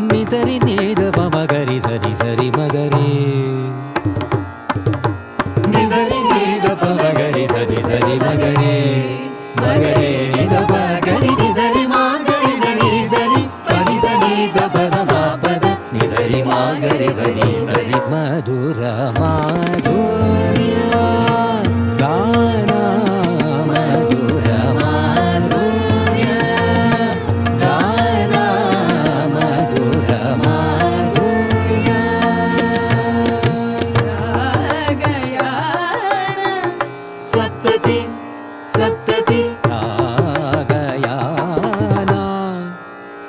ನಿಸರಿ ನೀದ ಮಗರಿ ಸರಿ ಸರಿ ಮಗರಿ ನಿಸರಿ ನೀದ ಮಗರಿ ಸರಿ ಸರಿ ಮಗರಿ ಮಗರಿ ನಿದ ಮಗರಿ ನಿಸರಿ ಮಗರಿ ಸರಿ ಸರಿ ಪರಿ ಸರಿ ದ ಪದ ಮಾಪದ ನಿಸರಿ ಮಗರಿ ಸರಿ ಸರಿ ಮಧುರ ಮಾಧುರ್ಯ ಗಾನ ಮಧುರ ಮಾಧುರ್ಯ ಗಾನ ಮಧುರ ಮಾಧುರ್ಯ ರಾಗಯಾನ ಸಪ್ತತಿ ಸಪ್ತತಿ ರಾಗಯಾನ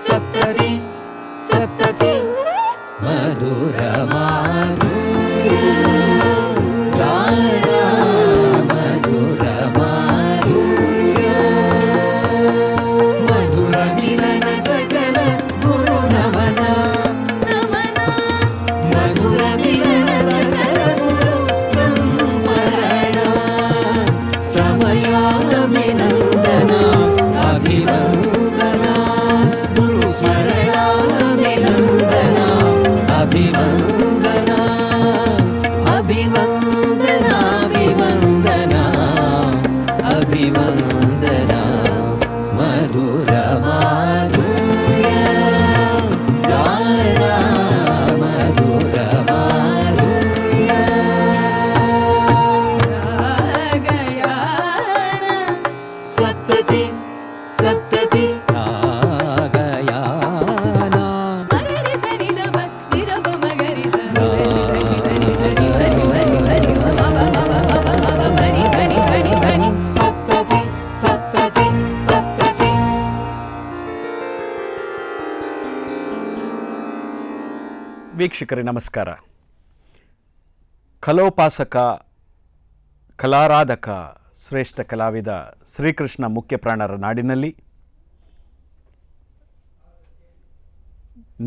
ಸಪ್ತತಿ ಸಪ್ತತಿ ಮಧುರ ಮಾಧುರ್ಯ ಗಾನ ಮಧುರ ಮಾಧುರ್ಯ ಮಧುರ ಮಿಲನ ಸಕಲ ಗುರು ನಮನ ನಮನ ಮಧುರ ಮಿಲನ ಸಕಲ ಗುರು ಸಂಸ್ಮರಣ ಸಮಯಾಭಿನಂದನ ಅಭಿವಂದನ ಗುರು ಸ್ಮರಣಾಭಿನಂದನ ಅಭಿವಂದನ ಅಭಿವಂದನ ಅಭಿವಂದನ ಅಭಿವಂದನ ಮಧುರ ಮಾಧುರ್ಯ ಗಾನ ಮಧುರ ಮಾಧುರ್ಯ ರಾಗಯಾನ ಸಪ್ತತಿ ಸಪ್ತತಿ ರಾಗಯಾನ ಮಗರಿ ಸರಿ ದಬ ನಿರಬ ಮಗರಿ ಸರಿ ಸರಿ ಸರಿ ಸರಿ ಹರಿ ಹರಿ ಹರಿ ಮಮ ಮಮ ಮಮ ಹರಿ ಹರಿ ಹರಿ ಹರಿ ಸಪ್ತತಿ ಸಪ್ತತಿ ಸಪ್ತತಿ. ವೀಕ್ಷಕರೇ ನಮಸ್ಕಾರ. ಕಲೋಪಾಸಕ, ಕಲಾರಾಧಕ, ಶ್ರೇಷ್ಠ ಕಲಾವಿದ ಶ್ರೀಕೃಷ್ಣ ಮುಖ್ಯ ಪ್ರಾಣರ ನಾಡಿನಲ್ಲಿ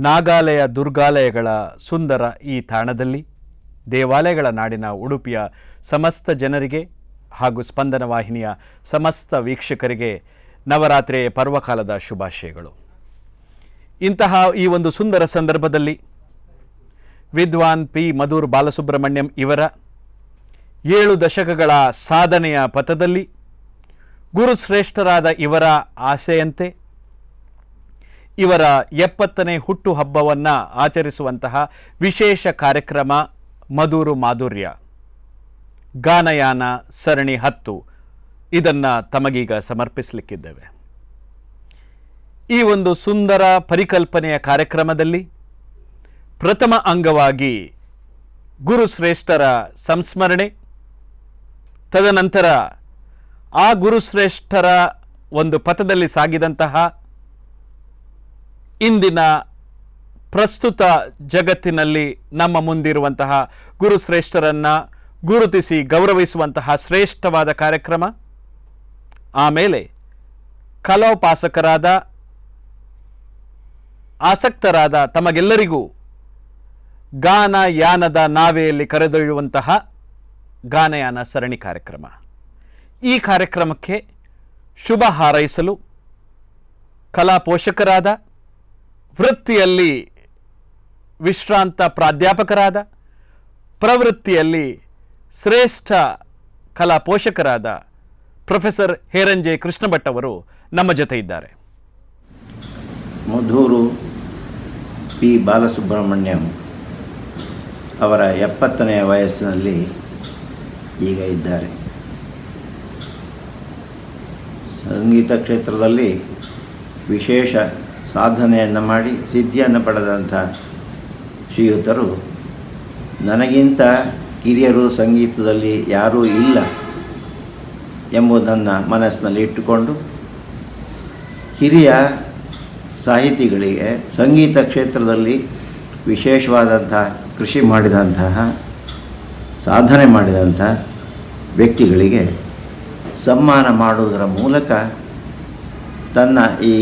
ನಾಗಾಲಯ ದುರ್ಗಾಲಯಗಳ ಸುಂದರ ಈ ತಾಣದಲ್ಲಿ ದೇವಾಲಯಗಳ ನಾಡಿನ ಉಡುಪಿಯ ಸಮಸ್ತ ಜನರಿಗೆ ಹಾಗೂ ಸ್ಪಂದನ ವಾಹಿನಿಯ ಸಮಸ್ತ ವೀಕ್ಷಕರಿಗೆ ನವರಾತ್ರಿಯ ಪರ್ವಕಾಲದ ಶುಭಾಶಯಗಳು. ಇಂತಹ ಈ ಒಂದು ಸುಂದರ ಸಂದರ್ಭದಲ್ಲಿ ವಿದ್ವಾನ್ ಪಿ ಮಧುರ್ ಬಾಲಸುಬ್ರಹ್ಮಣ್ಯಂ ಇವರ 7 ದಶಕಗಳ ಸಾಧನೆಯ ಪಥದಲ್ಲಿ ಗುರುಶ್ರೇಷ್ಠರಾದ ಇವರ ಆಸೆಯಂತೆ ಇವರ 70ನೇ ಹುಟ್ಟುಹಬ್ಬವನ್ನು ಆಚರಿಸುವಂತಹ ವಿಶೇಷ ಕಾರ್ಯಕ್ರಮ ಮಧುರ ಮಾಧುರ್ಯ ಗಾನಯಾನ ಸರಣಿ 10 ಇದನ್ನು ತಮಗೀಗ ಸಮರ್ಪಿಸಲಿಕ್ಕಿದ್ದೇವೆ. ಈ ಒಂದು ಸುಂದರ ಪರಿಕಲ್ಪನೆಯ ಕಾರ್ಯಕ್ರಮದಲ್ಲಿ ಪ್ರಥಮ ಅಂಗವಾಗಿ ಗುರುಶ್ರೇಷ್ಠರ ಸಂಸ್ಮರಣೆ, ತದನಂತರ ಆ ಗುರುಶ್ರೇಷ್ಠರ ಒಂದು ಪಥದಲ್ಲಿ ಸಾಗಿದಂತಹ ಇಂದಿನ ಪ್ರಸ್ತುತ ಜಗತ್ತಿನಲ್ಲಿ ನಮ್ಮ ಮುಂದಿರುವಂತಹ ಗುರುಶ್ರೇಷ್ಠರನ್ನು ಗುರುತಿಸಿ ಗೌರವಿಸುವಂತಹ ಶ್ರೇಷ್ಠವಾದ ಕಾರ್ಯಕ್ರಮ, ಆಮೇಲೆ ಕಲೋಪಾಸಕರಾದ ಆಸಕ್ತರಾದ ತಮಗೆಲ್ಲರಿಗೂ ಗಾನ ಯಾನದ ನಾವೆಯಲ್ಲಿ ಕರೆದೊಯ್ಯುವಂತಹ ಗಾನಯಾನ ಸರಣಿ ಕಾರ್ಯಕ್ರಮ. ಈ ಕಾರ್ಯಕ್ರಮಕ್ಕೆ ಶುಭ ಹಾರೈಸಲು ಕಲಾ ಪೋಷಕರಾದ, ವೃತ್ತಿಯಲ್ಲಿ ವಿಶ್ರಾಂತ ಪ್ರಾಧ್ಯಾಪಕರಾದ, ಪ್ರವೃತ್ತಿಯಲ್ಲಿ ಶ್ರೇಷ್ಠ ಕಲಾ ಪೋಷಕರಾದ ಪ್ರೊಫೆಸರ್ ಹೇರಂಜೆ ಕೃಷ್ಣ ಭಟ್ ಅವರು ನಮ್ಮ ಜೊತೆ ಇದ್ದಾರೆ. ಮಧುರು ಪಿ ಬಾಲಸುಬ್ರಹ್ಮಣ್ಯಂ ಅವರ 70ನೇ ವಯಸ್ಸಿನಲ್ಲಿ ಈಗ ಇದ್ದಾರೆ. ಸಂಗೀತ ಕ್ಷೇತ್ರದಲ್ಲಿ ವಿಶೇಷ ಸಾಧನೆಯನ್ನು ಮಾಡಿ ಸಿದ್ಧಿಯನ್ನು ಪಡೆದಂಥ ಶ್ರೀಯುತರು ನನಗಿಂತ ಕಿರಿಯರು ಸಂಗೀತದಲ್ಲಿ ಯಾರೂ ಇಲ್ಲ ಎಂಬುದನ್ನು ಮನಸ್ಸಿನಲ್ಲಿ ಇಟ್ಟುಕೊಂಡು ಹಿರಿಯ ಸಾಹಿತಿಗಳಿಗೆ ಸಂಗೀತ ಕ್ಷೇತ್ರದಲ್ಲಿ ವಿಶೇಷವಾದಂಥ ಕೃಷಿ ಮಾಡಿದಂತಹ ಸಾಧನೆ ಮಾಡಿದಂಥ ವ್ಯಕ್ತಿಗಳಿಗೆ ಸನ್ಮಾನ ಮಾಡುವುದರ ಮೂಲಕ ತನ್ನ ಈ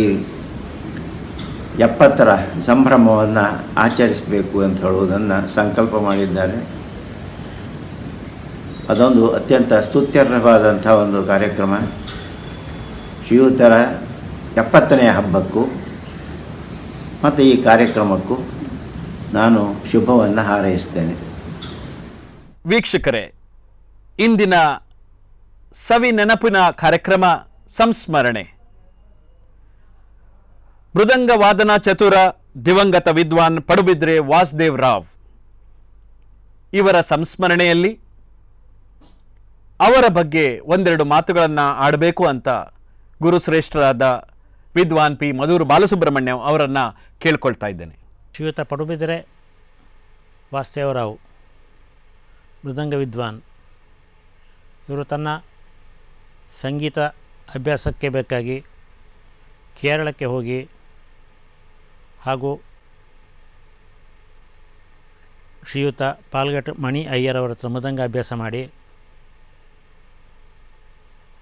70ರ ಸಂಭ್ರಮವನ್ನು ಆಚರಿಸಬೇಕು ಅಂತ ಹೇಳುವುದನ್ನು ಸಂಕಲ್ಪ ಮಾಡಿದ್ದಾರೆ. ಅದೊಂದು ಅತ್ಯಂತ ಸ್ತುತ್ಯರ್ಹವಾದಂಥ ಒಂದು ಕಾರ್ಯಕ್ರಮ. ಶ್ರೀಯುತರ 70ನೇ ಹಬ್ಬಕ್ಕೂ ಮತ್ತು ಈ ಕಾರ್ಯಕ್ರಮಕ್ಕೂ ನಾನು ಶುಭವನ್ನು ಹಾರೈಸ್ತೇನೆ. ವೀಕ್ಷಕರೇ, ಇಂದಿನ ಸವಿ ನೆನಪಿನ ಕಾರ್ಯಕ್ರಮ ಸಂಸ್ಮರಣೆ. ಮೃದಂಗ ವಾದನ ಚತುರ ದಿವಂಗತ ವಿದ್ವಾನ್ ಪಡುಬಿದ್ರೆ ವಾಸುದೇವ್ ರಾವ್ ಇವರ ಸಂಸ್ಮರಣೆಯಲ್ಲಿ ಅವರ ಬಗ್ಗೆ ಒಂದೆರಡು ಮಾತುಗಳನ್ನು ಆಡಬೇಕು ಅಂತ ಗುರುಶ್ರೇಷ್ಠರಾದ ವಿದ್ವಾನ್ ಪಿ ಮಧುರ್ ಬಾಲಸುಬ್ರಹ್ಮಣ್ಯಂ ಅವರನ್ನು ಕೇಳ್ಕೊಳ್ತಾ ಇದ್ದೇನೆ. ಶ್ರೀಯುತ ಪಡುಬಿದ್ರೆ ವಾಸುದೇವರಾವ್ ಮೃದಂಗ ವಿದ್ವಾನ್ ಇವರು ತನ್ನ ಸಂಗೀತ ಅಭ್ಯಾಸಕ್ಕೆ ಬೇಕಾಗಿ ಕೇರಳಕ್ಕೆ ಹೋಗಿ ಹಾಗೂ ಶ್ರೀಯುತ ಪಾಲ್ಘಟ್ ಮಣಿ ಅಯ್ಯರ್ ಅವರ ಹತ್ರ ಮೃದಂಗ ಅಭ್ಯಾಸ ಮಾಡಿ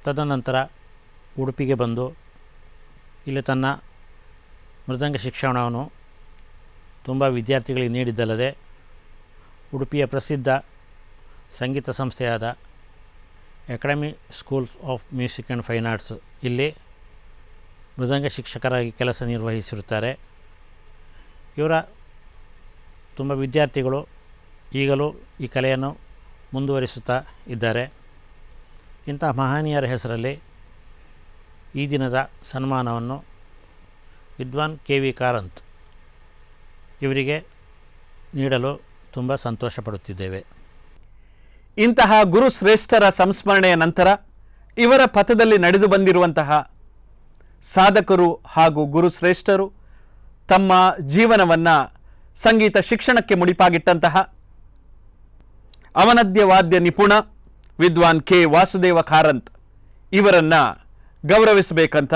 ತದನಂತರ ಉಡುಪಿಗೆ ಬಂದು ಇಲ್ಲಿ ತನ್ನ ಮೃದಂಗ ಶಿಕ್ಷಣವನ್ನು ತುಂಬ ವಿದ್ಯಾರ್ಥಿಗಳಿಗೆ ನೀಡಿದ್ದಲ್ಲದೆ ಉಡುಪಿಯ ಪ್ರಸಿದ್ಧ ಸಂಗೀತ ಸಂಸ್ಥೆಯಾದ academy schools of music and fine arts ಇಲ್ಲಿ ಮೃದಂಗ ಶಿಕ್ಷಕರಾಗಿ ಕೆಲಸ ನಿರ್ವಹಿಸಿರುತ್ತಾರೆ. ಇವರ ತುಂಬ ವಿದ್ಯಾರ್ಥಿಗಳು ಈಗಲೂ ಈ ಕಲೆಯನ್ನು ಮುಂದುವರಿಸುತ್ತಾ ಇದ್ದಾರೆ. ಇಂಥ ಮಹನೀಯರ ಹೆಸರಲ್ಲಿ ಈ ದಿನದ ಸನ್ಮಾನವನ್ನು ವಿದ್ವಾನ್ KV ಕಾರಂತ್ ಇವರಿಗೆ ನೀಡಲು ತುಂಬ ಸಂತೋಷಪಡುತ್ತಿದ್ದೇವೆ. ಇಂತಹ ಗುರುಶ್ರೇಷ್ಠರ ಸಂಸ್ಮರಣೆಯ ನಂತರ ಇವರ ಪಥದಲ್ಲಿ ನಡೆದು ಬಂದಿರುವಂತಹ ಸಾಧಕರು ಹಾಗೂ ಗುರುಶ್ರೇಷ್ಠರು ತಮ್ಮ ಜೀವನವನ್ನು ಸಂಗೀತ ಶಿಕ್ಷಣಕ್ಕೆ ಮುಡಿಪಾಗಿಟ್ಟಂತಹ ಅವನದ್ಯ ವಾದ್ಯ ನಿಪುಣ ವಿದ್ವಾನ್ K ವಾಸುದೇವ ಕಾರಂತ್ ಇವರನ್ನು ಗೌರವಿಸಬೇಕಂತ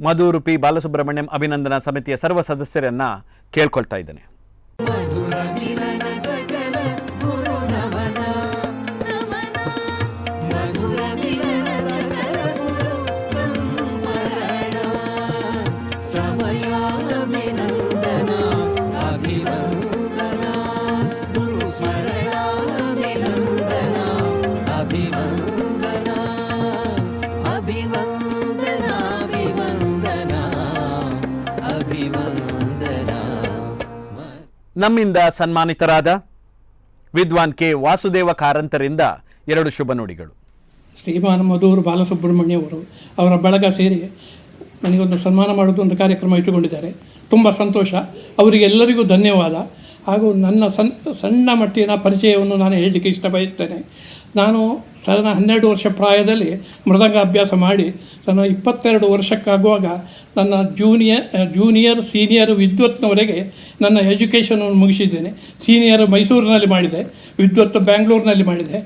ಮಧುರ್ ಪಿ ಬಾಲಸುಬ್ರಹ್ಮಣ್ಯಂ ಅಭಿನಂದನಾ ಸಮಿತಿಯ ಸರ್ವ ಸದಸ್ಯರನ್ನು ಕೇಳ್ಕೊಳ್ತಾ ಇದ್ದೇನೆ. ನಮ್ಮಿಂದ ಸನ್ಮಾನಿತರಾದ ವಿದ್ವಾನ್ K ವಾಸುದೇವ ಕಾರಂತರಿಂದ ಎರಡು ಶುಭ ನುಡಿಗಳು. ಶ್ರೀಮಾನ್ ಮಧುರ್ ಬಾಲಸುಬ್ರಹ್ಮಣ್ಯ ಅವರು ಅವರ ಬಳಗ ಸೇರಿ ನನಗೊಂದು ಸನ್ಮಾನ ಮಾಡೋದು ಒಂದು ಕಾರ್ಯಕ್ರಮ ಇಟ್ಟುಕೊಂಡಿದ್ದಾರೆ. ತುಂಬ ಸಂತೋಷ. ಅವರಿಗೆಲ್ಲರಿಗೂ ಧನ್ಯವಾದ. ಹಾಗೂ ನನ್ನ ಸಣ್ಣ ಮಟ್ಟಿನ ಪರಿಚಯವನ್ನು ನಾನು ಹೇಳಲಿಕ್ಕೆ ಇಷ್ಟಬಯಸ್ತೇನೆ. ನಾನು ಸಾಧಾರಣ 12 ವರ್ಷ ಪ್ರಾಯದಲ್ಲಿ ಮೃದಂಗ ಅಭ್ಯಾಸ ಮಾಡಿ ನನ್ನ 22 ವರ್ಷಕ್ಕಾಗುವಾಗ ನನ್ನ ಜೂನಿಯರ್ ಸೀನಿಯರ್ ವಿದ್ವತ್ನವರೆಗೆ ನನ್ನ ಎಜುಕೇಷನನ್ನು ಮುಗಿಸಿದ್ದೇನೆ. ಸೀನಿಯರ್ ಮೈಸೂರಿನಲ್ಲಿ ಮಾಡಿದೆ, ವಿದ್ವತ್ ಬ್ಯಾಂಗ್ಳೂರಿನಲ್ಲಿ ಮಾಡಿದೆ.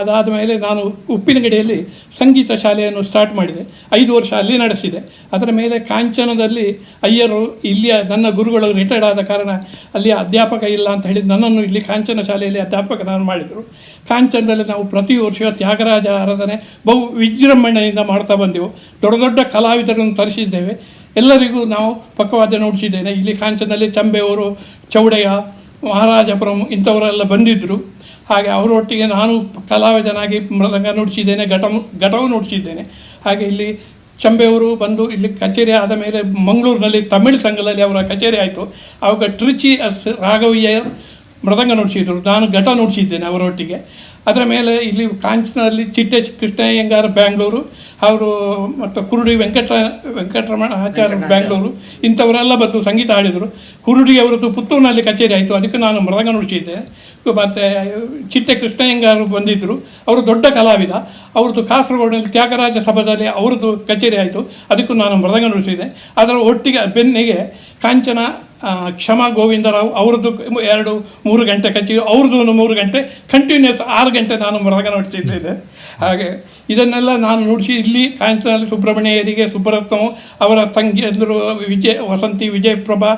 ಅದಾದ ಮೇಲೆ ನಾನು ಉಪ್ಪಿನಗಡಿಯಲ್ಲಿ ಸಂಗೀತ ಶಾಲೆಯನ್ನು ಸ್ಟಾರ್ಟ್ ಮಾಡಿದೆ. 5 ವರ್ಷ ಅಲ್ಲಿ ನಡೆಸಿದೆ. ಅದರ ಮೇಲೆ ಕಾಂಚನದಲ್ಲಿ ಅಯ್ಯರು ಇಲ್ಲಿಯ ನನ್ನ ಗುರುಗಳು ರಿಟೈರ್ಡ್ ಆದ ಕಾರಣ ಅಲ್ಲಿ ಅಧ್ಯಾಪಕ ಇಲ್ಲ ಅಂತ ಹೇಳಿ ನನ್ನನ್ನು ಇಲ್ಲಿ ಕಾಂಚನ ಶಾಲೆಯಲ್ಲಿ ಅಧ್ಯಾಪಕನನ್ನು ಮಾಡಿದರು. ಕಾಂಚನದಲ್ಲಿ ನಾವು ಪ್ರತಿ ವರ್ಷ ತ್ಯಾಗರಾಜ ಆರಾಧನೆ ಬಹು ವಿಜೃಂಭಣೆಯಿಂದ ಮಾಡ್ತಾ ಬಂದೆವು. ದೊಡ್ಡ ದೊಡ್ಡ ಕಲಾವಿದರನ್ನು ತರಿಸಿದ್ದೇವೆ. ಎಲ್ಲರಿಗೂ ನಾವು ಪಕ್ಕವಾದ್ಯ ನುಡಿಸಿದ್ದೇನೆ. ಇಲ್ಲಿ ಕಾಂಚನದಲ್ಲಿ ಚಂಬೆಯವರು, ಚೌಡಯ್ಯ, ಮಹಾರಾಜಪುರಂ ಇಂಥವರೆಲ್ಲ ಬಂದಿದ್ದರು. ಹಾಗೆ ಅವರೊಟ್ಟಿಗೆ ನಾನು ಕಲಾವಿದನಾಗಿ ಮೃದಂಗ ನುಡಿಸಿದ್ದೇನೆ, ಘಟವು ನುಡಿಸಿದ್ದೇನೆ. ಹಾಗೆ ಇಲ್ಲಿ ಚಂಬೆಯವರು ಬಂದು ಇಲ್ಲಿ ಕಚೇರಿ ಆದ ಮೇಲೆ ಮಂಗಳೂರಿನಲ್ಲಿ ತಮಿಳ್ ಸಂಘದಲ್ಲಿ ಅವರ ಕಚೇರಿ ಆಯಿತು. ಆವಾಗ ಟ್ರಿಚಿ ರಾಘವಯ್ಯ ಮೃದಂಗ ನುಡಿಸಿದರು, ನಾನು ಘಟ ನುಡಿಸಿದ್ದೇನೆ ಅವರೊಟ್ಟಿಗೆ. ಅದರ ಮೇಲೆ ಇಲ್ಲಿ ಕಾಂಚನದಲ್ಲಿ ಚಿಟ್ಟೆ ಕೃಷ್ಣಯ್ಯಂಗಾರ್ ಬ್ಯಾಂಗ್ಳೂರು, ಅವರು ಮತ್ತು ಕುರುಡಿ ವೆಂಕಟರಮಣ ಆಚಾರ್ಯ ಬ್ಯಾಂಗ್ಳೂರು ಇಂಥವರೆಲ್ಲ ಬಂದು ಸಂಗೀತ ಹಾಡಿದರು. ಕುರುಡಿ ಅವರದ್ದು ಪುತ್ತೂರಿನಲ್ಲಿ ಕಚೇರಿ ಆಯಿತು, ಅದಕ್ಕೆ ನಾನು ಮೃದಂಗ ನುಡಿಸಿದ್ದೆ. ಮತ್ತು ಚಿಟ್ಟೆ ಕೃಷ್ಣಯ್ಯಂಗಾರು ಬಂದಿದ್ದರು, ಅವರು ದೊಡ್ಡ ಕಲಾವಿದ. ಅವ್ರದ್ದು ಕಾಸರಗೋಡಿನಲ್ಲಿ ತ್ಯಾಗರಾಜ ಸಭಾದಲ್ಲಿ ಅವ್ರದ್ದು ಕಚೇರಿ ಆಯಿತು, ಅದಕ್ಕೂ ನಾನು ಮೃದಂಗ ನುಡಿಸಿದ್ದೆ. ಅದರ ಒಟ್ಟಿಗೆ ಬೆನ್ನಿಗೆ ಕಾಂಚನ ಕ್ಷಮಾ ಗೋವಿಂದರಾವ್ ಅವ್ರದ್ದು 2-3 ಗಂಟೆ ಕಚೇರಿ, ಅವ್ರದ್ದು 3 ಗಂಟೆ ಕಂಟಿನ್ಯೂಸ್ 6 ಗಂಟೆ ನಾನು ಮೃದಂಗ ನುಡಿಸಿದ್ದೇನೆ. ಹಾಗೆ ಇದನ್ನೆಲ್ಲ ನಾನು ನುಡಿಸಿ ಇಲ್ಲಿ ಕಾಂಚನಲ್ಲಿ ಸುಬ್ರಹ್ಮಣ್ಯರಿಗೆ, ಸುಬ್ಬರತ್ನವು, ಅವರ ತಂಗಿ ಎಲ್ಲರೂ ವಸಂತಿ, ವಿಜಯಪ್ರಭಾ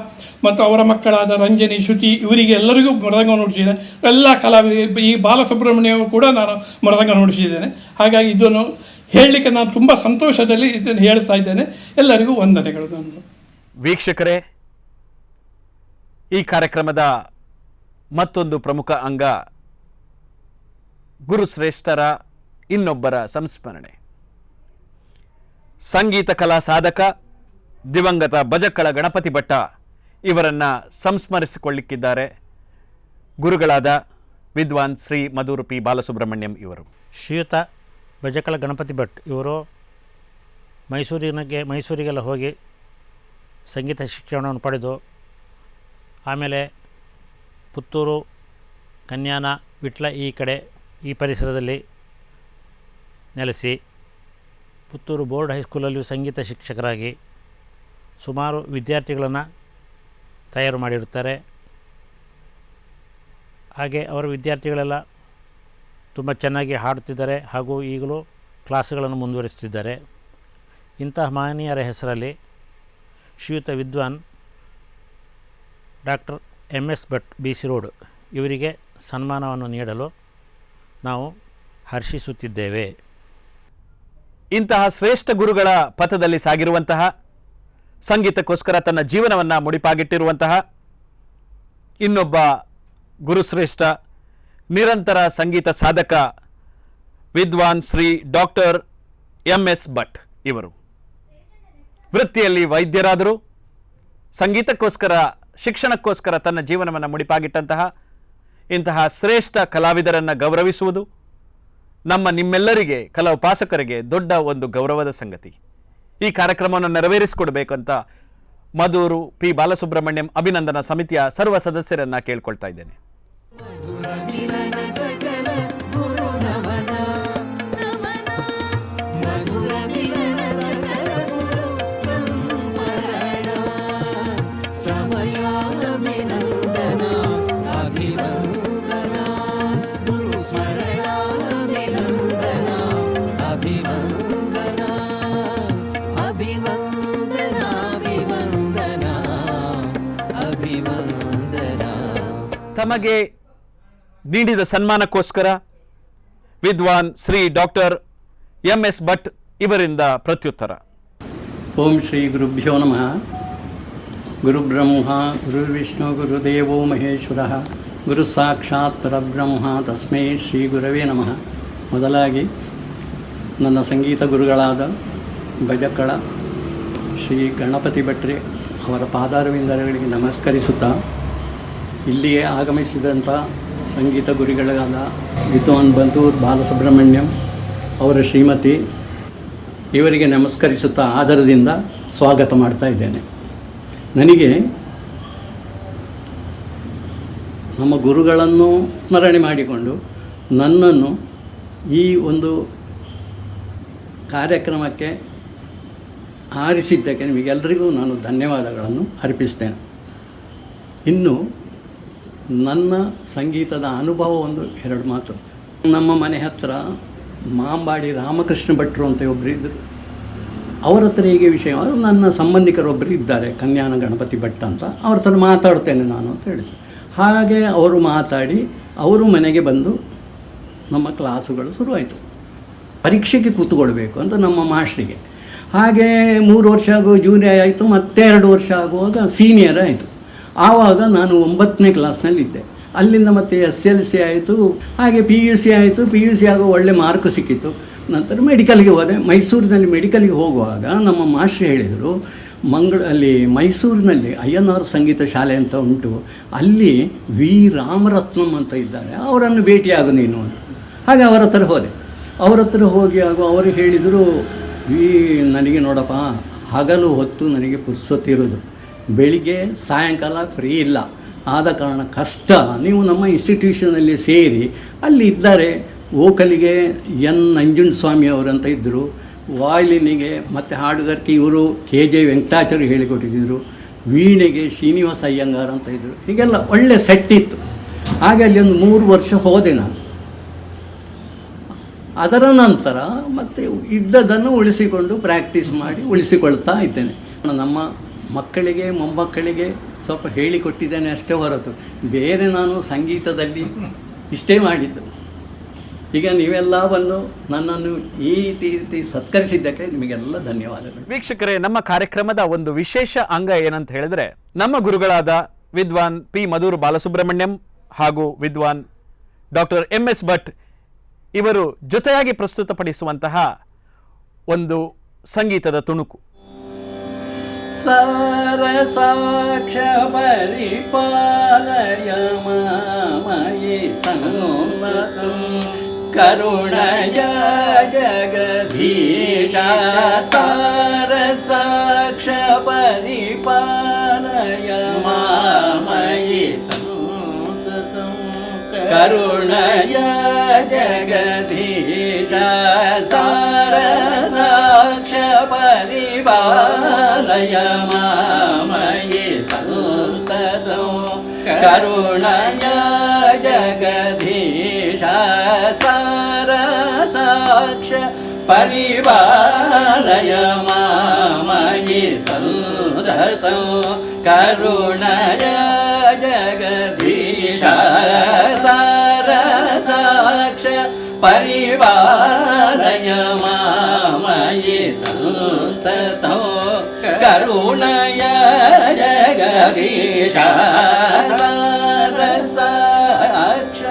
ಮತ್ತು ಅವರ ಮಕ್ಕಳಾದ ರಂಜನಿ, ಶ್ರುತಿ ಇವರಿಗೆ ಎಲ್ಲರಿಗೂ ಮೃದಂಗ ನುಡಿಸಿದೆ. ಎಲ್ಲ ಕಲಾವಿದ ಈ ಬಾಲಸುಬ್ರಹ್ಮಣ್ಯ ಕೂಡ ನಾನು ಮೃದಂಗ ನುಡಿಸಿದ್ದೇನೆ. ಹಾಗಾಗಿ ಇದನ್ನು ಹೇಳಲಿಕ್ಕೆ ನಾನು ತುಂಬ ಸಂತೋಷದಲ್ಲಿ ಇದನ್ನು ಹೇಳ್ತಾ ಇದ್ದೇನೆ. ಎಲ್ಲರಿಗೂ ವಂದನೆಗಳು. ನಾನು ವೀಕ್ಷಕರೇ, ಈ ಕಾರ್ಯಕ್ರಮದ ಮತ್ತೊಂದು ಪ್ರಮುಖ ಅಂಗ ಗುರುಶ್ರೇಷ್ಠರ ಇನ್ನೊಬ್ಬರ ಸಂಸ್ಮರಣೆ. ಸಂಗೀತ ಕಲಾ ಸಾಧಕ ದಿವಂಗತ ಬಜಕ್ಕಳ ಗಣಪತಿ ಭಟ್ಟ ಇವರನ್ನು ಸಂಸ್ಮರಿಸಿಕೊಳ್ಳಿಕ್ಕಿದ್ದಾರೆ ಗುರುಗಳಾದ ವಿದ್ವಾನ್ ಶ್ರೀ ಮಧುರ್ ಪಿ ಬಾಲಸುಬ್ರಹ್ಮಣ್ಯಂ ಇವರು. ಶ್ರೀಯುತ ಬಜಕಳ ಗಣಪತಿ ಭಟ್ ಇವರು ಮೈಸೂರಿಗೆಲ್ಲ ಹೋಗಿ ಸಂಗೀತ ಶಿಕ್ಷಣವನ್ನು ಪಡೆದು ಆಮೇಲೆ ಪುತ್ತೂರು, ಕನ್ಯಾನ, ವಿಟ್ಲ ಈ ಪರಿಸರದಲ್ಲಿ ನೆಲೆಸಿ ಪುತ್ತೂರು ಬೋರ್ಡ್ ಹೈಸ್ಕೂಲಲ್ಲಿಯೂ ಸಂಗೀತ ಶಿಕ್ಷಕರಾಗಿ ಸುಮಾರು ವಿದ್ಯಾರ್ಥಿಗಳನ್ನು ತಯಾರು ಮಾಡಿರುತ್ತಾರೆ. ಹಾಗೆ ಅವರ ವಿದ್ಯಾರ್ಥಿಗಳೆಲ್ಲ ತುಂಬ ಚೆನ್ನಾಗಿ ಹಾಡುತ್ತಿದ್ದಾರೆ ಹಾಗೂ ಈಗಲೂ ಕ್ಲಾಸ್ಗಳನ್ನು ಮುಂದುವರಿಸುತ್ತಿದ್ದಾರೆ. ಇಂತಹ ಮಹನೀಯರ ಹೆಸರಲ್ಲಿ ಶ್ರೀಯುತ ವಿದ್ವಾನ್ doctor MS Bhat BC road ಇವರಿಗೆ ಸನ್ಮಾನವನ್ನು ನೀಡಲು ನಾವು ಹರ್ಷಿಸುತ್ತಿದ್ದೇವೆ. ಇಂತಹ ಶ್ರೇಷ್ಠ ಗುರುಗಳ ಪಥದಲ್ಲಿ ಸಾಗಿರುವಂತಹ, ಸಂಗೀತಕ್ಕೋಸ್ಕರ ತನ್ನ ಜೀವನವನ್ನು ಮುಡಿಪಾಗಿಟ್ಟಿರುವಂತಹ ಇನ್ನೊಬ್ಬ ಗುರುಶ್ರೇಷ್ಠ ನಿರಂತರ ಸಂಗೀತ ಸಾಧಕ ವಿದ್ವಾನ್ ಶ್ರೀ ಡಾಕ್ಟರ್ MS ಭಟ್ ಇವರು ವೃತ್ತಿಯಲ್ಲಿ ವೈದ್ಯರಾದರು. ಸಂಗೀತಕ್ಕೋಸ್ಕರ, ಶಿಕ್ಷಣಕ್ಕೋಸ್ಕರ ತನ್ನ ಜೀವನವನ್ನು ಮುಡಿಪಾಗಿಟ್ಟಂತಹ ಇಂತಹ ಶ್ರೇಷ್ಠ ಕಲಾವಿದರನ್ನು ಗೌರವಿಸುವುದು ನಿಮ್ಮೆಲ್ಲರಿಗೆ, ಕಲಾ ಉಪಾಸಕರಿಗೆ ದೊಡ್ಡ ಒಂದು ಗೌರವದ ಸಂಗತಿ. ಈ ಕಾರ್ಯಕ್ರಮವನ್ನು ನೆರವೇರಿಸಿಕೊಡ್ಬೇಕಂತ ಮಧುರ್ ಪಿ ಬಾಲಸುಬ್ರಹ್ಮಣ್ಯಂ ಅಭಿನಂದನಾ ಸಮಿತಿಯ ಸರ್ವ ಸದಸ್ಯರನ್ನು ಕೇಳ್ಕೊಳ್ತಾ ಇದ್ದೇನೆ. ತಮಗೆ ನೀಡಿದ ಸನ್ಮಾನಕ್ಕೋಸ್ಕರ ವಿದ್ವಾನ್ ಶ್ರೀ ಡಾಕ್ಟರ್ MS ಭಟ್ ಇವರಿಂದ ಪ್ರತ್ಯುತ್ತರ. ಓಂ ಶ್ರೀ ಗುರುಭ್ಯೋ ನಮಃ. ಗುರುಬ್ರಹ್ಮ ಗುರುರ್ವಿಷ್ಣು ಗುರುದೇವೋ ಮಹೇಶ್ವರ ಗುರು ಸಾಕ್ಷಾತ್ ಪರಬ್ರಹ್ಮ ತಸ್ಮೈ ಶ್ರೀ ಗುರವೇ ನಮಃ. ಮೊದಲಾಗಿ ನನ್ನ ಸಂಗೀತ ಗುರುಗಳಾದ ಬಜಕ್ಕಳ ಶ್ರೀ ಗಣಪತಿ ಭಟ್ರೆ ಅವರ ಪಾದಾರವಿಂದಗಳಿಗೆ ನಮಸ್ಕರಿಸುತ್ತಾ, ಇಲ್ಲಿಯೇ ಆಗಮಿಸಿದಂಥ ಸಂಗೀತ ಗುರುಗಳಾದ ವಿದ್ವಾನ್ ಮಧುರ್ ಬಾಲಸುಬ್ರಹ್ಮಣ್ಯಂ ಅವರ ಶ್ರೀಮತಿ ಇವರಿಗೆ ನಮಸ್ಕರಿಸುತ್ತಾ ಆದರದಿಂದ ಸ್ವಾಗತ ಮಾಡ್ತಾ ಇದ್ದೇನೆ. ನನಗೆ ನಮ್ಮ ಗುರುಗಳನ್ನು ಸ್ಮರಣೆ ಮಾಡಿಕೊಂಡು ನನ್ನನ್ನು ಈ ಒಂದು ಕಾರ್ಯಕ್ರಮಕ್ಕೆ ಆರಿಸಿದ್ದಕ್ಕೆ ನಿಮಗೆಲ್ಲರಿಗೂ ನಾನು ಧನ್ಯವಾದಗಳನ್ನು ಅರ್ಪಿಸ್ತೇನೆ. ಇನ್ನು ನನ್ನ ಸಂಗೀತದ ಅನುಭವ ಎರಡು ಮಾತು. ನಮ್ಮ ಮನೆ ಹತ್ತಿರ ಮಾಂಬಾಡಿ ರಾಮಕೃಷ್ಣ ಭಟ್ರು ಅಂತ ಒಬ್ಬರು ಇದ್ದರು. ಅವರ ಹತ್ರ ಹೀಗೆ ವಿಷಯ, ನನ್ನ ಸಂಬಂಧಿಕರೊಬ್ಬರು ಇದ್ದಾರೆ ಕನ್ಯಾನ ಗಣಪತಿ ಭಟ್ ಅಂತ, ಅವ್ರ ಹತ್ರ ಮಾತಾಡ್ತೇನೆ ನಾನು ಅಂತ ಹೇಳಿದ್ರು. ಹಾಗೆ ಅವರು ಮಾತಾಡಿ ಅವರು ಮನೆಗೆ ಬಂದು ನಮ್ಮ ಕ್ಲಾಸುಗಳು ಶುರುವಾಯಿತು. ಪರೀಕ್ಷೆಗೆ ಕೂತ್ಕೊಳ್ಬೇಕು ಅಂತ ನಮ್ಮ ಮಾಸ್ಟ್ರಿಗೆ. ಹಾಗೆ 3 ವರ್ಷ ಆಗೋ ಜೂನಿಯರ್ ಆಯಿತು, ಮತ್ತೆ 2 ವರ್ಷ ಆಗುವಾಗ ಸೀನಿಯರ್ ಆಯಿತು. ಆವಾಗ ನಾನು 9ನೇ ಕ್ಲಾಸ್ನಲ್ಲಿದ್ದೆ. ಅಲ್ಲಿಂದ ಮತ್ತೆ SLC ಆಯಿತು, ಹಾಗೆ PUC ಆಯಿತು. PUC ಆಗೋ ಒಳ್ಳೆ ಮಾರ್ಕ್ ಸಿಕ್ಕಿತ್ತು. ನಂತರ ಮೆಡಿಕಲ್ಗೆ ಹೋದೆ. ಮೈಸೂರಿನಲ್ಲಿ ಮೆಡಿಕಲ್ಗೆ ಹೋಗುವಾಗ ನಮ್ಮ ಮಾಸ್ಟ್ರು ಹೇಳಿದರು, ಅಲ್ಲಿ ಮೈಸೂರಿನಲ್ಲಿ ಅಯ್ಯನವರ ಸಂಗೀತ ಶಾಲೆ ಅಂತ ಉಂಟು, ಅಲ್ಲಿ V ರಾಮರತ್ನಂ ಅಂತ ಇದ್ದಾರೆ, ಅವರನ್ನು ಭೇಟಿಯಾಗು ನೀನು ಅಂತ. ಹಾಗೆ ಅವರ ಹತ್ರ ಹೋದೆ. ಅವರ ಹತ್ರ ಹೋಗಿ ಅವರು ಹೇಳಿದರು, ನನಗೆ ನೋಡಪ್ಪ, ಹಗಲು ಹೊತ್ತು ನನಗೆ ಪುರ್ಸೊತ್ತಿರೋದು, ಬೆಳಿಗ್ಗೆ ಸಾಯಂಕಾಲ ಫ್ರೀ ಇಲ್ಲ, ಆದ ಕಾರಣ ಕಷ್ಟ. ನೀವು ನಮ್ಮ ಇನ್ಸ್ಟಿಟ್ಯೂಷನಲ್ಲಿ ಸೇರಿ, ಅಲ್ಲಿ ಇದ್ದಾರೆ ವೋಕಲಿಗೆ N ನಂಜುಂಡಸ್ವಾಮಿ ಅವರಂತ ಇದ್ದರು, ವಾಯ್ಲಿನಿಗೆ ಮತ್ತು ಹಾಡುಗಾರಿಕೆ ಇವರು KJ ವೆಂಕಟಾಚಾರ್ಯ ಹೇಳಿಕೊಟ್ಟಿದ್ದರು, ವೀಣೆಗೆ ಶ್ರೀನಿವಾಸ ಅಯ್ಯಂಗಾರ್ ಅಂತ ಇದ್ದರು. ಹೀಗೆಲ್ಲ ಒಳ್ಳೆ ಸೆಟ್ ಇತ್ತು. ಹಾಗೆ ಅಲ್ಲಿ ಒಂದು 3 ವರ್ಷ ಹೋದೆ ನಾನು. ಅದರ ನಂತರ ಮತ್ತೆ ಇದ್ದದನ್ನು ಉಳಿಸಿಕೊಂಡು ಪ್ರಾಕ್ಟೀಸ್ ಮಾಡಿ ಉಳಿಸಿಕೊಳ್ತಾ ಇದ್ದೇನೆ. ನಮ್ಮ ಮಕ್ಕಳಿಗೆ ಮೊಮ್ಮಕ್ಕಳಿಗೆ ಸ್ವಲ್ಪ ಹೇಳಿಕೊಟ್ಟಿದ್ದೇನೆ ಅಷ್ಟೇ ಹೊರತು ಬೇರೆ ನಾನು ಸಂಗೀತದಲ್ಲಿ ಇಷ್ಟೇ ಮಾಡಿದ್ದು. ಈಗ ನೀವೆಲ್ಲ ಬಂದು ನನ್ನನ್ನು ಈ ರೀತಿ ಸತ್ಕರಿಸಿದ್ದಕ್ಕೆ ನಿಮಗೆಲ್ಲ ಧನ್ಯವಾದಗಳು. ವೀಕ್ಷಕರೇ, ನಮ್ಮ ಕಾರ್ಯಕ್ರಮದ ಒಂದು ವಿಶೇಷ ಅಂಗ ಏನಂತ ಹೇಳಿದ್ರೆ, ನಮ್ಮ ಗುರುಗಳಾದ ವಿದ್ವಾನ್ ಪಿ ಮಧುರ್ ಬಾಲಸುಬ್ರಹ್ಮಣ್ಯಂ ಹಾಗೂ ವಿದ್ವಾನ್ ಡಾಕ್ಟರ್ MS ಭಟ್ ಇವರು ಜೊತೆಯಾಗಿ ಪ್ರಸ್ತುತಪಡಿಸುವಂತಹ ಒಂದು ಸಂಗೀತದ ತುಣುಕು. सारसाक्ष परिपालय मामयि सन्नतं करुणया जगदीशा सारसाक्ष परिपालय मामयि सन्नतं करुणया जगदीशा सारसाक्ष परिपालय मामयि सन्नतं करुणया जगदीशा सारसाक्ष परिपालय मामयि सन्नतं करुणया जगदीशा सारसाक्ष परिपालय मामयि सन्नतं करुणया जगदीशा सारसाक्ष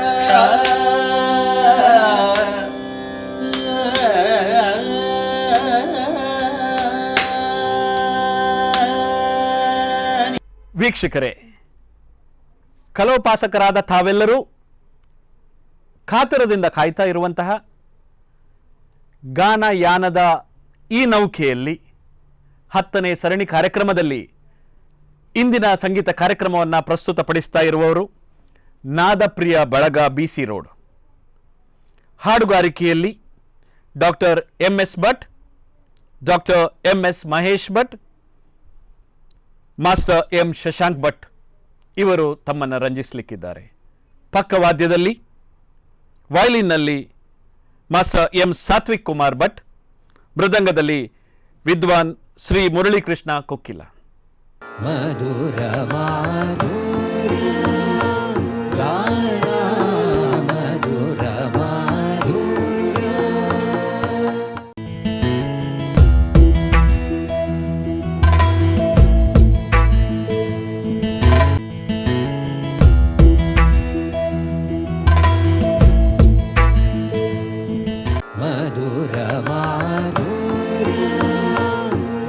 ವೀಕ್ಷಕರೇ, ಕಲೋಪಾಸಕರಾದ ತಾವೆಲ್ಲರೂ ಕಾತರದಿಂದ ಕಾಯ್ತಾ ಇರುವಂತಹ ಗಾನಯಾನದ ಈ ನೌಕೆಯಲ್ಲಿ 10ನೇ ಸರಣಿ ಕಾರ್ಯಕ್ರಮದಲ್ಲಿ ಇಂದಿನ ಸಂಗೀತ ಕಾರ್ಯಕ್ರಮವನ್ನು ಪ್ರಸ್ತುತಪಡಿಸ್ತಾ ಇರುವವರು ನಾದಪ್ರಿಯ ಬಳಗ BC ರೋಡ್. ಹಾಡುಗಾರಿಕೆಯಲ್ಲಿ doctor MS Bhat, doctor MS Mahesh Bhat, master M Shashank Bhat ಇವರು ತಮ್ಮನ್ನು ರಂಜಿಸಲಿಕ್ಕಿದ್ದಾರೆ. ಪಕ್ಕವಾದ್ಯದಲ್ಲಿ ವಯಲಿನ್ನಲ್ಲಿ ಮಾಸ್ಟರ್ M ಸಾತ್ವಿಕ್ ಕುಮಾರ್ ಭಟ್, ಮೃದಂಗದಲ್ಲಿ ವಿದ್ವಾನ್ ಶ್ರೀ ಮುರಳೀಕೃಷ್ಣ ಕೊಕ್ಕಿಲ. ಮಧುರ ಮಾಧುರ್ಯ ಗಾನ ಮಧುರ ಮಾಧುರ್ಯ. ಮಧುರ ಮಾಧುರ್ಯ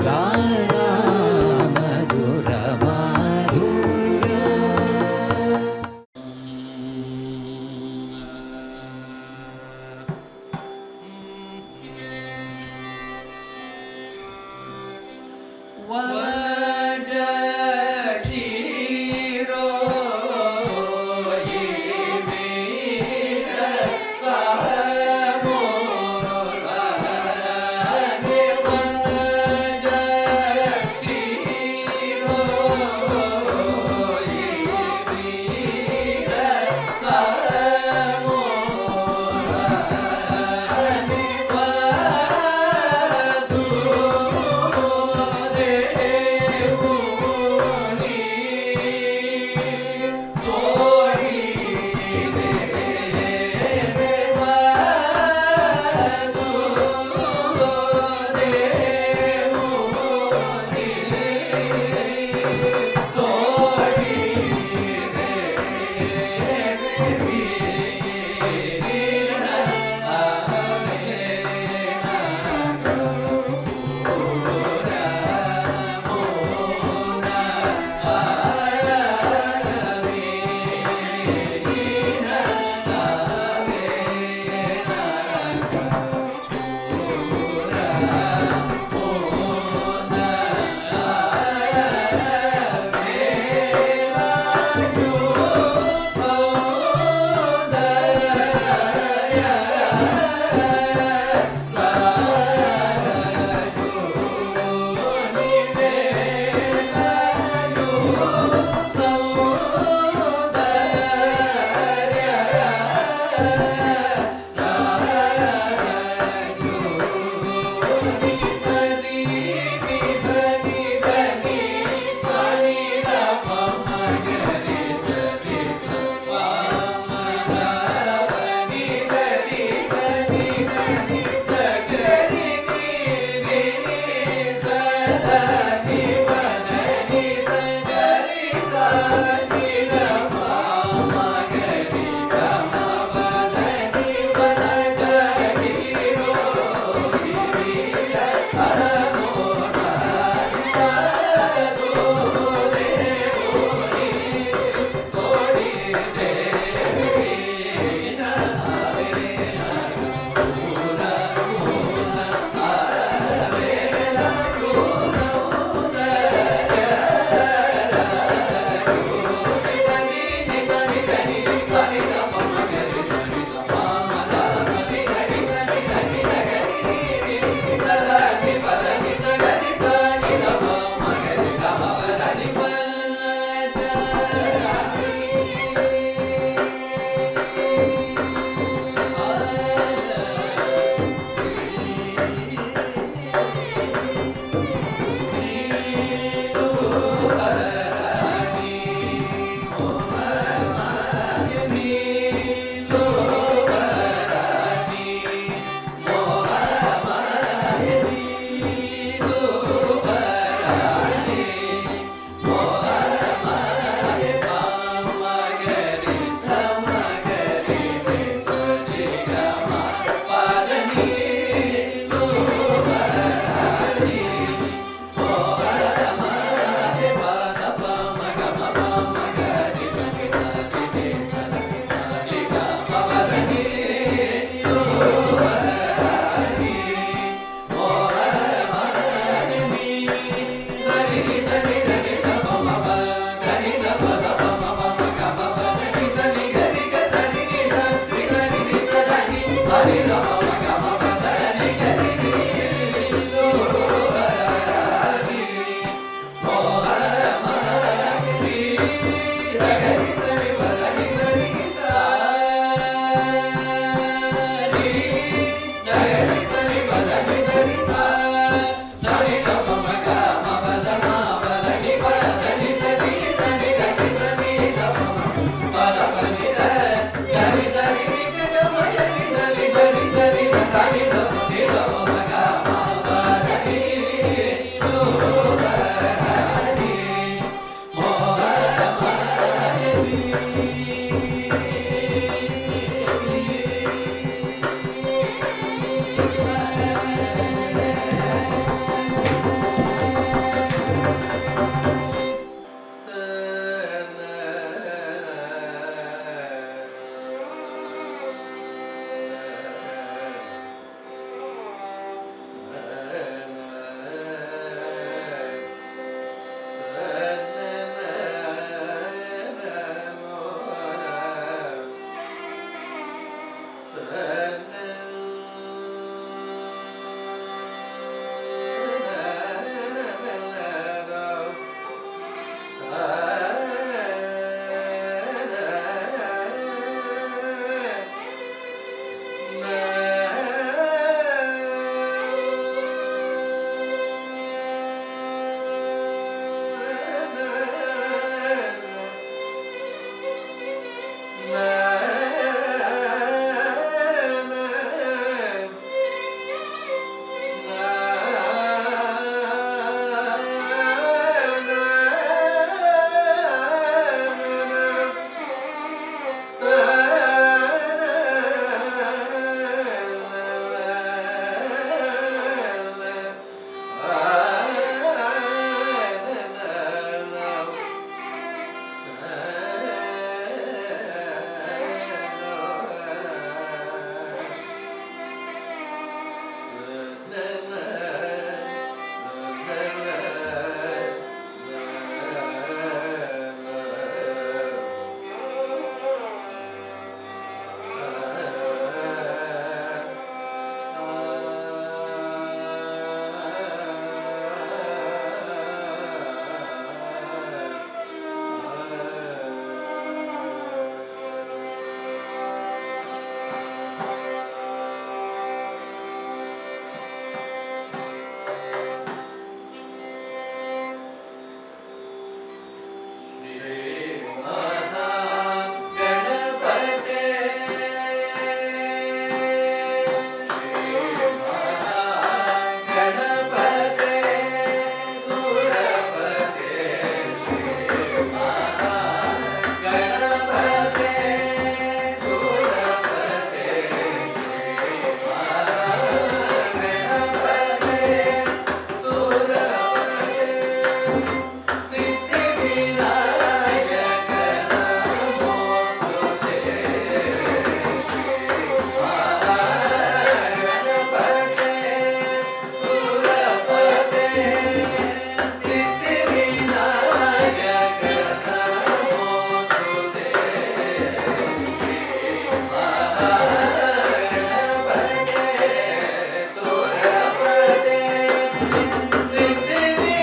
ಗಾನ ಮಧುರ ಮಾಧುರ್ಯ.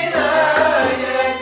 सिद्धिविनायक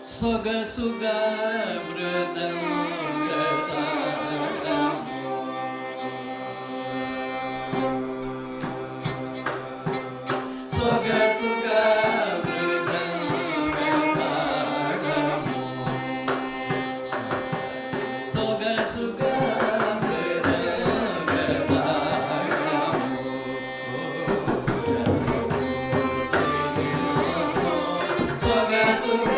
ಸೊಗಸುಗ ಮೃದಂಗತಾಳಮೋ ಸೊಗಸುಗ ಮೃದಂಗತಾಳಮೋ ಸೊಗಸುಗ ಸೊಗಸುಗ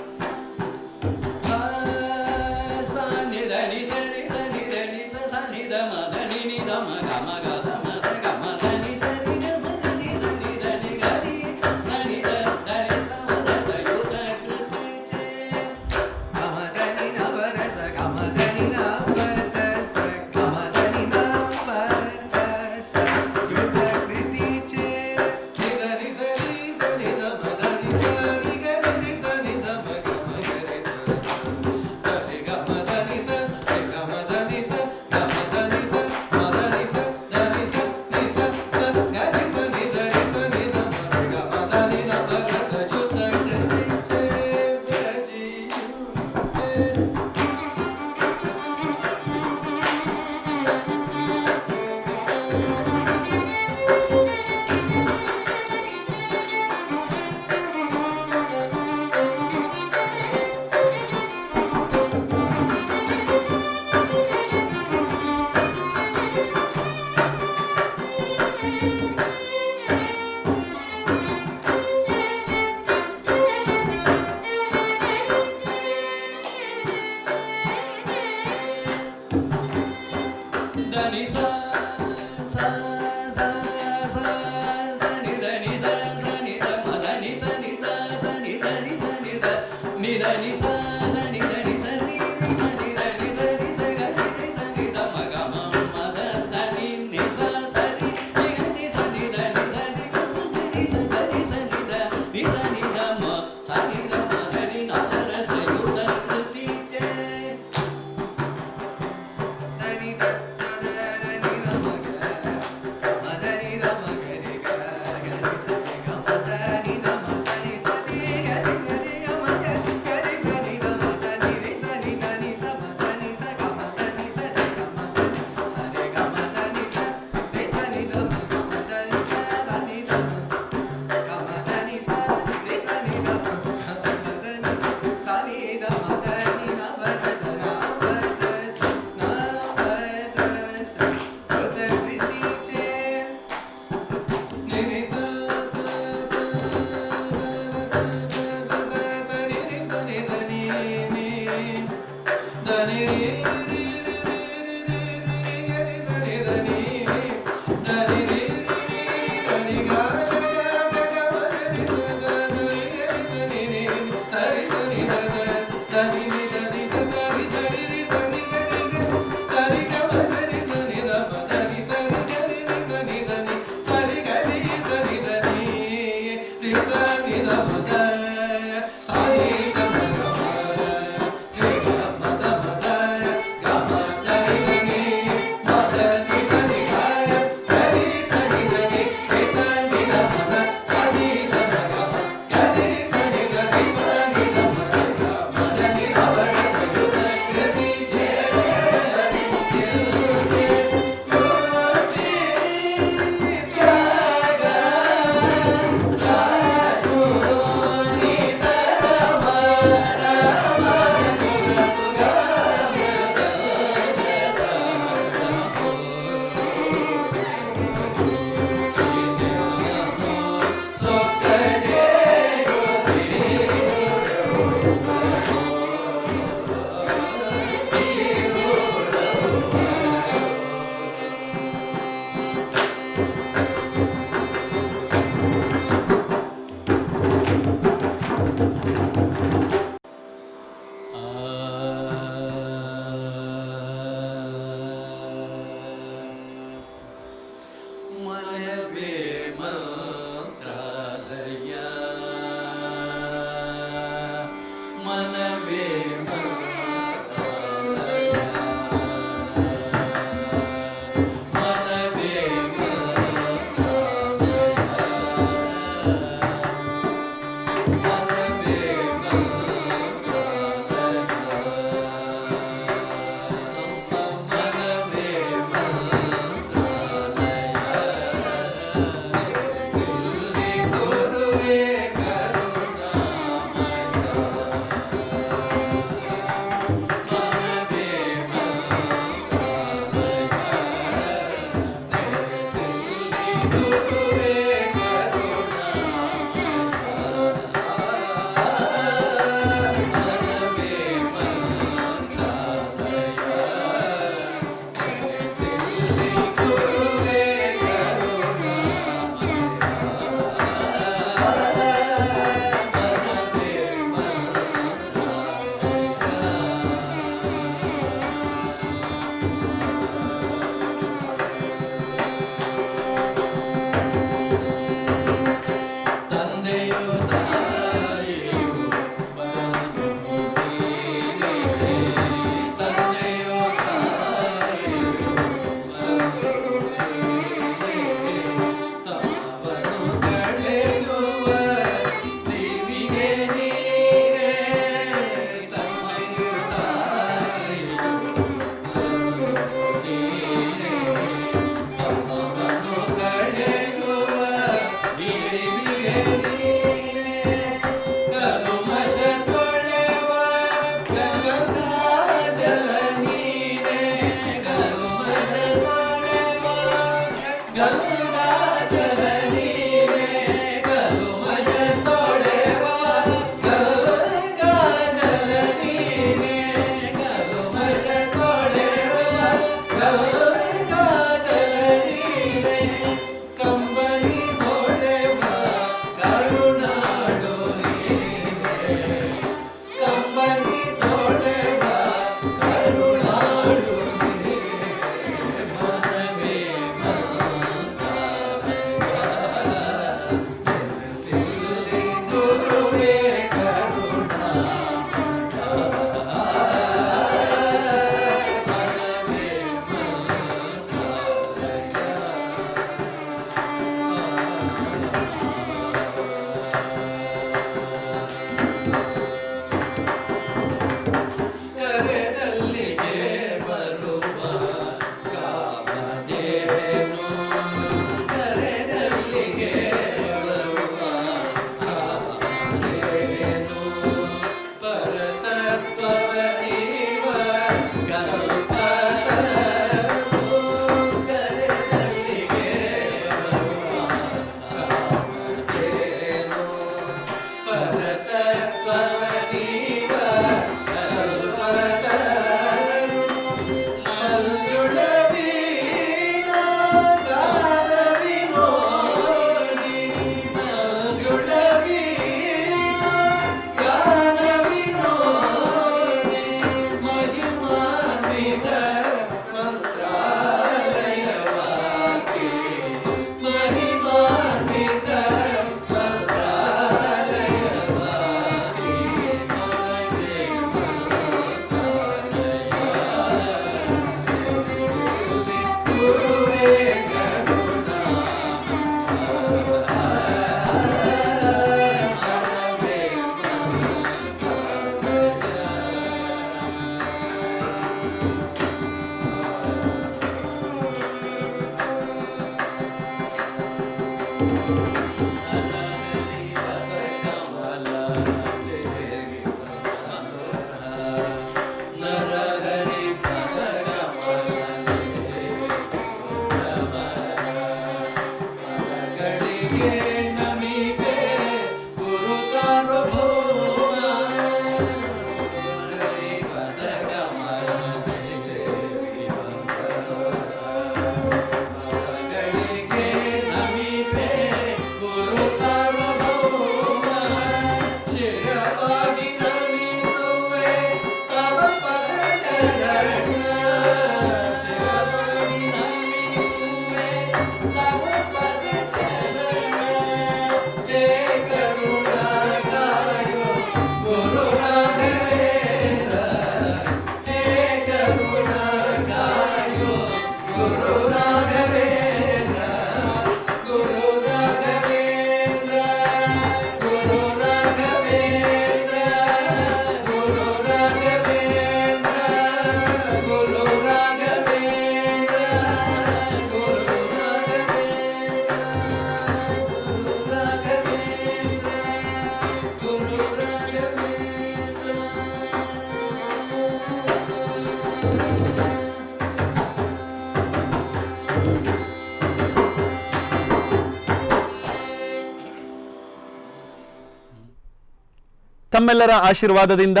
ತಮ್ಮೆಲ್ಲರ ಆಶೀರ್ವಾದದಿಂದ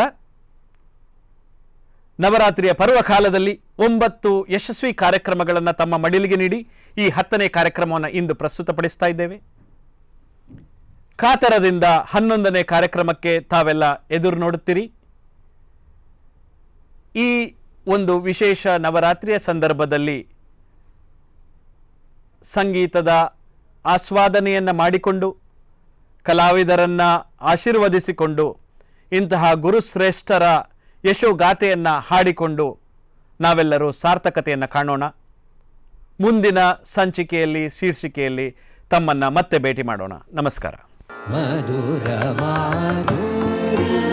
ನವರಾತ್ರಿಯ ಪರ್ವಕಾಲದಲ್ಲಿ 9 ಯಶಸ್ವಿ ಕಾರ್ಯಕ್ರಮಗಳನ್ನು ತಮ್ಮ ಮಡಿಲಿಗೆ ನೀಡಿ ಈ 10ನೇ ಕಾರ್ಯಕ್ರಮವನ್ನು ಇಂದು ಪ್ರಸ್ತುತಪಡಿಸ್ತಾ ಇದ್ದೇವೆ. ಕಾತರದಿಂದ 11ನೇ ಕಾರ್ಯಕ್ರಮಕ್ಕೆ ತಾವೆಲ್ಲ ಎದುರು ನೋಡುತ್ತೀರಿ. ಈ ಒಂದು ವಿಶೇಷ ನವರಾತ್ರಿಯ ಸಂದರ್ಭದಲ್ಲಿ ಸಂಗೀತದ ಆಸ್ವಾದನೆಯನ್ನು ಮಾಡಿಕೊಂಡು ಕಲಾವಿದರನ್ನು ಆಶೀರ್ವದಿಸಿಕೊಂಡು ಇಂತಹ ಗುರುಶ್ರೇಷ್ಠರ ಯಶೋಗಾಥೆಯನ್ನು ಹಾಡಿಕೊಂಡು ನಾವೆಲ್ಲರೂ ಸಾರ್ಥಕತೆಯನ್ನು ಕಾಣೋಣ. ಮುಂದಿನ ಸಂಚಿಕೆಯಲ್ಲಿ ಶೀರ್ಷಿಕೆಯಲ್ಲಿ ತಮ್ಮನ್ನು ಮತ್ತೆ ಭೇಟಿ ಮಾಡೋಣ. ನಮಸ್ಕಾರ. ಮಧುರ ಮಾಧುರ್ಯ